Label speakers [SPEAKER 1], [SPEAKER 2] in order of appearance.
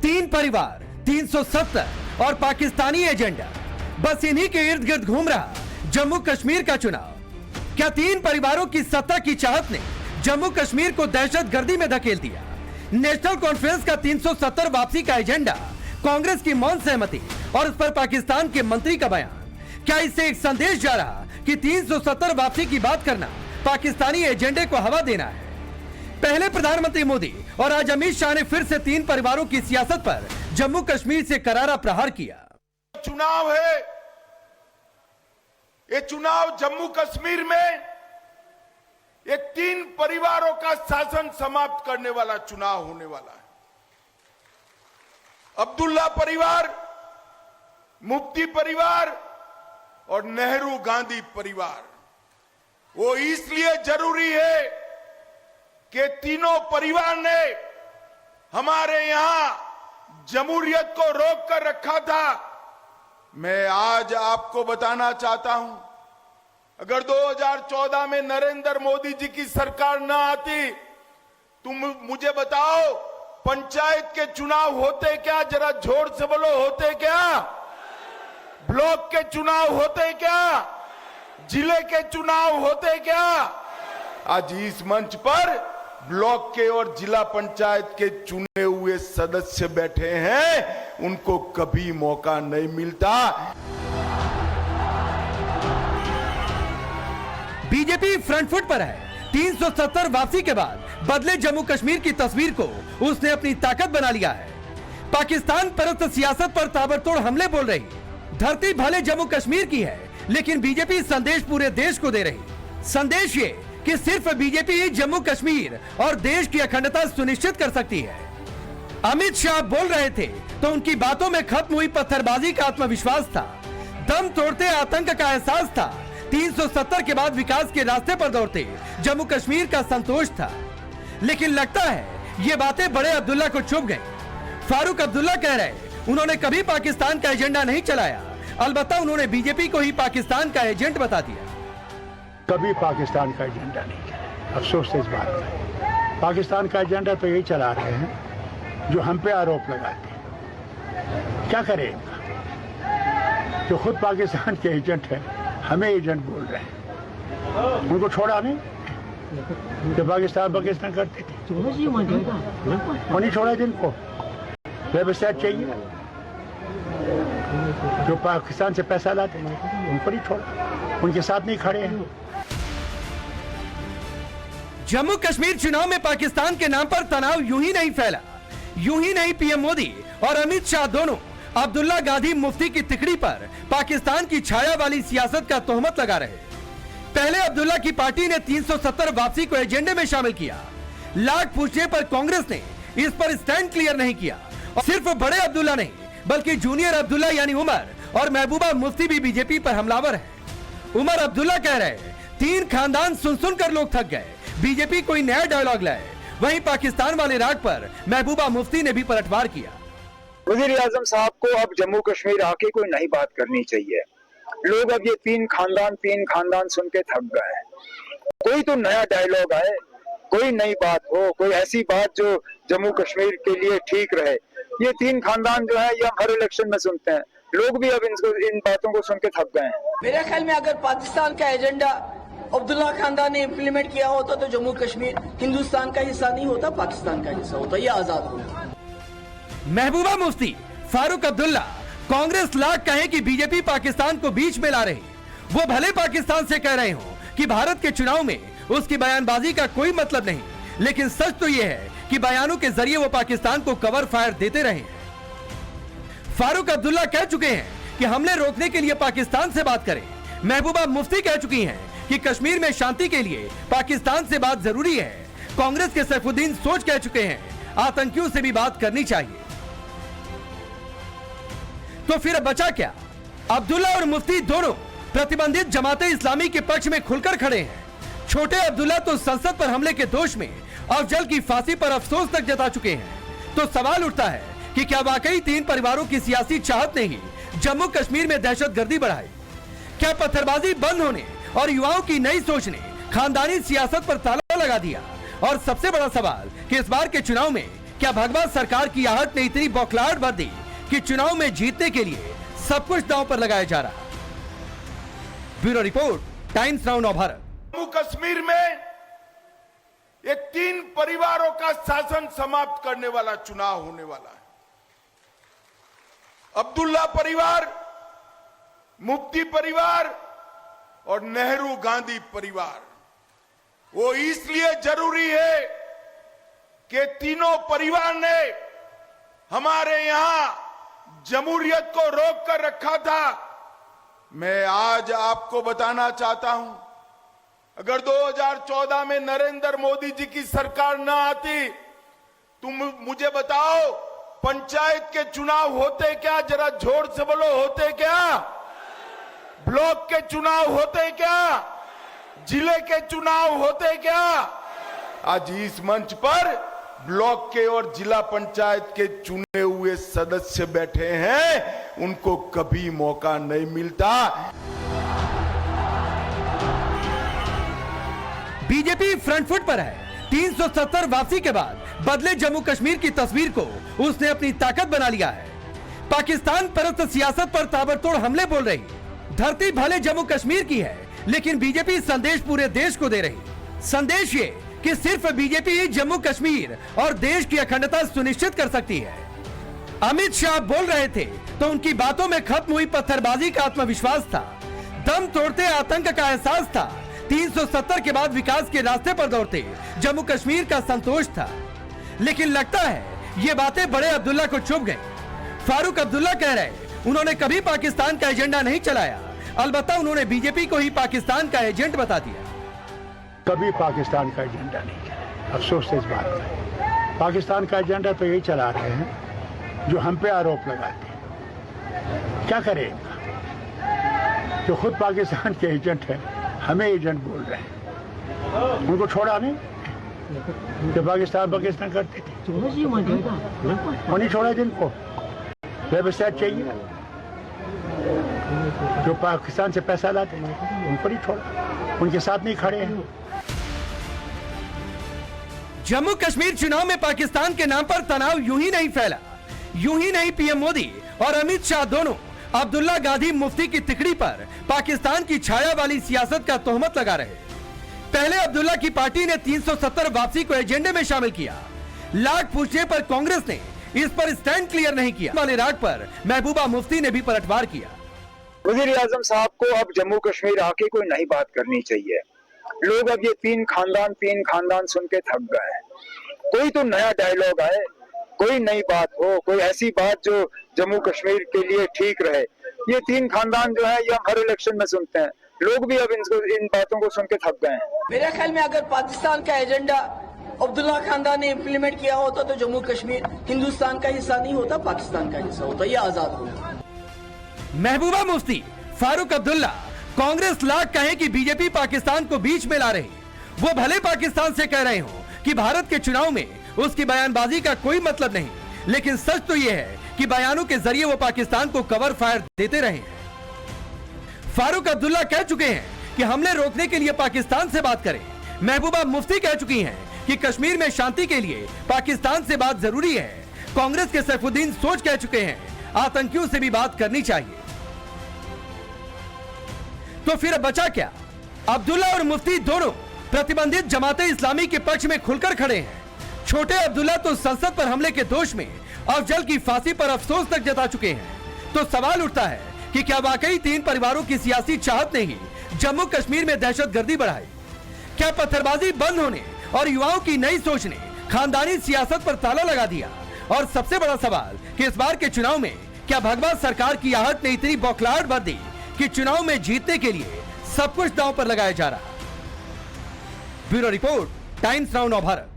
[SPEAKER 1] तीन परिवार, 370 और पाकिस्तानी एजेंडा, बस इन्हीं के इर्द गिर्द घूम रहा जम्मू कश्मीर का चुनाव। क्या तीन परिवारों की सत्ता की चाहत ने जम्मू कश्मीर को दहशतगर्दी में धकेल दिया? नेशनल कॉन्फ्रेंस का 370 वापसी का एजेंडा, कांग्रेस की मौन सहमति और उस पर पाकिस्तान के मंत्री का बयान, क्या इससे एक संदेश जा रहा कि 370 वापसी की बात करना पाकिस्तानी एजेंडे को हवा देना है? पहले प्रधानमंत्री मोदी और आज अमित शाह ने फिर से तीन परिवारों की सियासत पर जम्मू कश्मीर से करारा प्रहार किया।
[SPEAKER 2] चुनाव है, ये चुनाव जम्मू कश्मीर में ये तीन परिवारों का शासन समाप्त करने वाला चुनाव होने वाला है। अब्दुल्ला परिवार, मुफ्ती परिवार और नेहरू गांधी परिवार। वो इसलिए जरूरी है कि तीनों परिवार ने हमारे यहां जमहूरियत को रोक कर रखा था। मैं आज आपको बताना चाहता हूं, अगर 2014 में नरेंद्र मोदी जी की सरकार न आती, तुम मुझे बताओ पंचायत के चुनाव होते क्या? जरा जोर से बोलो, होते क्या? ब्लॉक के चुनाव होते क्या? जिले के चुनाव होते क्या? आज इस मंच पर ब्लॉक के और जिला पंचायत के चुने हुए सदस्य बैठे हैं, उनको कभी मौका नहीं मिलता।
[SPEAKER 1] बीजेपी फ्रंट फुट पर है। 370 वापसी के बाद बदले जम्मू कश्मीर की तस्वीर को उसने अपनी ताकत बना लिया है। पाकिस्तान परस्त सियासत पर ताबड़तोड़ हमले बोल रही। धरती भले जम्मू कश्मीर की है, लेकिन बीजेपी संदेश पूरे देश को दे रही। संदेश ये कि सिर्फ बीजेपी ही जम्मू कश्मीर और देश की अखंडता सुनिश्चित कर सकती है। अमित शाह बोल रहे थे तो उनकी बातों में खत्म हुई पत्थरबाजी का आत्मविश्वास था, दम तोड़ते आतंक का एहसास था। 370 के बाद विकास के रास्ते पर दौड़ते जम्मू कश्मीर का संतोष था। लेकिन लगता है ये बातें बड़े अब्दुल्ला को चुभ गई। फारूक अब्दुल्ला कह रहे उन्होंने कभी पाकिस्तान का एजेंडा नहीं चलाया, अलबत्ता उन्होंने बीजेपी को ही पाकिस्तान का एजेंट बता दिया।
[SPEAKER 3] कभी पाकिस्तान का एजेंडा नहीं चला, अफसोस है इस बात का। पाकिस्तान का एजेंडा तो यही चला रहे हैं जो हम पे आरोप लगाते हैं। क्या करें, जो खुद पाकिस्तान के एजेंट है हमें एजेंट बोल रहे हैं। उनको छोड़ा नहीं, जो पाकिस्तान करते थे वो नहीं छोड़ा। जिनको वेबसाइट चाहिए, जो पाकिस्तान से पैसा लाते उनको नहीं छोड़ा, उनके साथ नहीं खड़े हैं।
[SPEAKER 1] जम्मू कश्मीर चुनाव में पाकिस्तान के नाम पर तनाव यूं ही नहीं फैला। यूं ही नहीं पीएम मोदी और अमित शाह दोनों अब्दुल्ला गांधी मुफ्ती की तिकड़ी पर पाकिस्तान की छाया वाली सियासत का तोहमत लगा रहे। पहले अब्दुल्ला की पार्टी ने 370 वापसी को एजेंडे में शामिल किया। लाख पूछने पर कांग्रेस ने इस पर स्टैंड क्लियर नहीं किया। और सिर्फ बड़े अब्दुल्ला नहीं, बल्कि जूनियर अब्दुल्ला यानी उमर और महबूबा मुफ्ती भी बीजेपी पर हमलावर है। उमर अब्दुल्ला कह रहे तीन खानदान सुन सुनकर लोग थक गए, बीजेपी कोई नया डायलॉग लाए। वहीं पाकिस्तान वाले राग पर महबूबा मुफ्ती ने भी पलटवार किया।
[SPEAKER 4] वज़ीर आज़म साहब को अब जम्मू कश्मीर आके कोई नई बात करनी चाहिए। लोग अब ये तीन खानदान सुन के थक गए हैं। कोई तो नया डायलॉग आए, कोई नई बात हो, कोई ऐसी बात जो जम्मू कश्मीर के लिए ठीक रहे। ये तीन खानदान जो है ये हम हर इलेक्शन में सुनते हैं। लोग भी अब इन बातों को सुन के थक गए हैं।
[SPEAKER 5] मेरे ख्याल में अगर पाकिस्तान का एजेंडा अब्दुल्ला खानदान ने इम्प्लीमेंट किया होता तो जम्मू कश्मीर हिंदुस्तान का हिस्सा नहीं होता, पाकिस्तान का हिस्सा होता, ये आजाद होता।
[SPEAKER 1] महबूबा मुफ्ती, फारूक अब्दुल्ला, कांग्रेस लाख कहे कि बीजेपी पाकिस्तान को बीच में ला रही। वो भले पाकिस्तान से कह रहे हो कि भारत के चुनाव में उसकी बयानबाजी का कोई मतलब नहीं, लेकिन सच तो यह है कि बयानों के जरिए वो पाकिस्तान को कवर फायर देते रहे। फारूक अब्दुल्ला कह चुके हैं कि हमले रोकने के लिए पाकिस्तान से बात करें। महबूबा मुफ्ती कह चुकी हैं कि कश्मीर में शांति के लिए पाकिस्तान से बात जरूरी है। कांग्रेस के सैफुद्दीन सोच कह चुके हैं आतंकियों से भी बात करनी चाहिए। तो फिर अब बचा क्या? अब्दुल्ला और मुफ्ती दोनों प्रतिबंधित जमाते इस्लामी के पक्ष में खुलकर खड़े हैं। छोटे अब्दुल्ला तो संसद पर हमले के दोष में अफजल की फांसी पर अफसोस तक जता चुके हैं। तो सवाल उठता है कि क्या वाकई तीन परिवारों की सियासी चाहत ने ही जम्मू कश्मीर में दहशतगर्दी बढ़ाई? क्या पत्थरबाजी बंद होने और युवाओं की नई सोच ने खानदानी सियासत पर ताला लगा दिया? और सबसे बड़ा सवाल कि इस बार के चुनाव में क्या भगवा सरकार की आहट ने इतनी बौखलाहट भर दी कि चुनाव में जीतने के लिए सब कुछ दांव पर लगाया जा रहा। Bureau report, times now Navbharat.
[SPEAKER 2] Jammu Kashmir में ये 3 परिवारों का शासन समाप्त करने वाला चुनाव होने वाला है। अब्दुल्ला परिवार, मुफ्ती परिवार और नेहरू गांधी परिवार। वो इसलिए जरूरी है कि तीनों परिवार ने हमारे यहां जमहूरियत को रोक कर रखा था। मैं आज आपको बताना चाहता हूं, अगर 2014 में नरेंद्र मोदी जी की सरकार न आती, तुम मुझे बताओ पंचायत के चुनाव होते क्या? जरा जोर से बोलो, होते क्या? ब्लॉक के चुनाव होते क्या? जिले के चुनाव होते क्या? आज इस मंच पर ब्लॉक के और जिला पंचायत के चुने हुए सदस्य बैठे हैं, उनको कभी मौका नहीं मिलता।
[SPEAKER 1] बीजेपी फ्रंट फुट पर है। 370 वापसी के बाद बदले जम्मू कश्मीर की तस्वीर को उसने अपनी ताकत बना लिया है। पाकिस्तान परस्त सियासत पर ताबड़तोड़ हमले बोल रही। धरती भले जम्मू कश्मीर की है, लेकिन बीजेपी संदेश पूरे देश को दे रही। संदेश ये कि सिर्फ बीजेपी ही जम्मू कश्मीर और देश की अखंडता सुनिश्चित कर सकती है। अमित शाह बोल रहे थे तो उनकी बातों में खत्म हुई पत्थरबाजी का आत्मविश्वास था, दम तोड़ते आतंक का एहसास था। 370 के बाद विकास के रास्ते पर दौड़ते जम्मू कश्मीर का संतोष था। लेकिन लगता है ये बातें बड़े अब्दुल्ला को चुभ गई। फारूक अब्दुल्ला कह रहे उन्होंने कभी पाकिस्तान का एजेंडा नहीं चलाया, अलबत्ता उन्होंने बीजेपी को ही पाकिस्तान का एजेंट बता दिया।
[SPEAKER 3] कभी पाकिस्तान का एजेंडा नहीं चला, अफसोस है इस बात का। पाकिस्तान का एजेंडा तो यही चला रहे हैं जो हम पे आरोप लगाते हैं। क्या करें इनका? जो खुद पाकिस्तान के एजेंट है, हमें एजेंट बोल रहे हैं। उनको छोड़ा नहीं, जो पाकिस्तान करते थे वो नहीं छोड़ा। जिनको वेबसाइट चाहिए, जो पाकिस्तान से पैसा लाते उनको नहीं छोड़ा, उनके साथ नहीं खड़े हैं।
[SPEAKER 1] जम्मू कश्मीर चुनाव में पाकिस्तान के नाम पर तनाव यूं ही नहीं फैला। यूं ही नहीं, पीएम मोदी और अमित शाह दोनों अब्दुल्ला गांधी मुफ्ती की तिकड़ी पर पाकिस्तान की छाया वाली सियासत का तोहमत लगा रहे। पहले अब्दुल्ला की पार्टी ने 370 वापसी को एजेंडे में शामिल किया। लाख पूछने पर कांग्रेस ने इस पर स्टैंड क्लियर नहीं किया। वाले राग पर महबूबा मुफ्ती ने भी पलटवार किया।
[SPEAKER 4] वजीर आजम साहब को अब जम्मू कश्मीर आके कोई नई बात करनी चाहिए। लोग अब ये तीन खानदान सुन के थक गए हैं। कोई तो नया डायलॉग आए, कोई नई बात हो, कोई ऐसी बात जो जम्मू कश्मीर के लिए ठीक रहे। ये 3 खानदान जो है ये हम हर इलेक्शन में सुनते हैं। लोग भी अब इन बातों को सुन के थक गए हैं।
[SPEAKER 5] मेरे ख्याल में अगर पाकिस्तान का एजेंडा अब्दुल्ला खानदान ने इम्प्लीमेंट किया होता तो जम्मू कश्मीर हिंदुस्तान का हिस्सा नहीं होता, पाकिस्तान का हिस्सा होता, ये आजाद होता।
[SPEAKER 1] महबूबा मुफ्ती, फारूक अब्दुल्ला, कांग्रेस लाख कहे कि बीजेपी पाकिस्तान को बीच में ला रही। वो भले पाकिस्तान से कह रहे हो कि भारत के चुनाव में उसकी बयानबाजी का कोई मतलब नहीं, लेकिन सच तो यह है कि बयानों के जरिए वो पाकिस्तान को कवर फायर देते रहे। फारूक अब्दुल्ला कह चुके हैं कि हमले रोकने के लिए पाकिस्तान से बात करें। महबूबा मुफ्ती कह चुकी हैं कि कश्मीर में शांति के लिए पाकिस्तान से बात जरूरी है। कांग्रेस के सैफुद्दीन सोच कह चुके हैं आतंकियों से भी बात करनी चाहिए। तो फिर बचा क्या? अब्दुल्ला और मुफ्ती दोनों प्रतिबंधित जमाते इस्लामी के पक्ष में खुलकर खड़े हैं। छोटे अब्दुल्ला तो संसद पर हमले के दोष में अफजल की फांसी पर अफसोस तक जता चुके हैं। तो सवाल उठता है कि क्या वाकई 3 परिवारों की सियासी चाहत ने ही जम्मू कश्मीर में दहशतगर्दी बढ़ाई? क्या पत्थरबाजी बंद होने और युवाओं की नई सोच ने खानदानी सियासत पर ताला लगा दिया? और सबसे बड़ा सवाल कि इस बार के चुनाव में क्या भगवा सरकार की आहट ने इतनी बौखलाहट भर दी कि चुनाव में जीतने के लिए सब कुछ दांव पर लगाया जा रहा। Bureau report, times now Navbharat.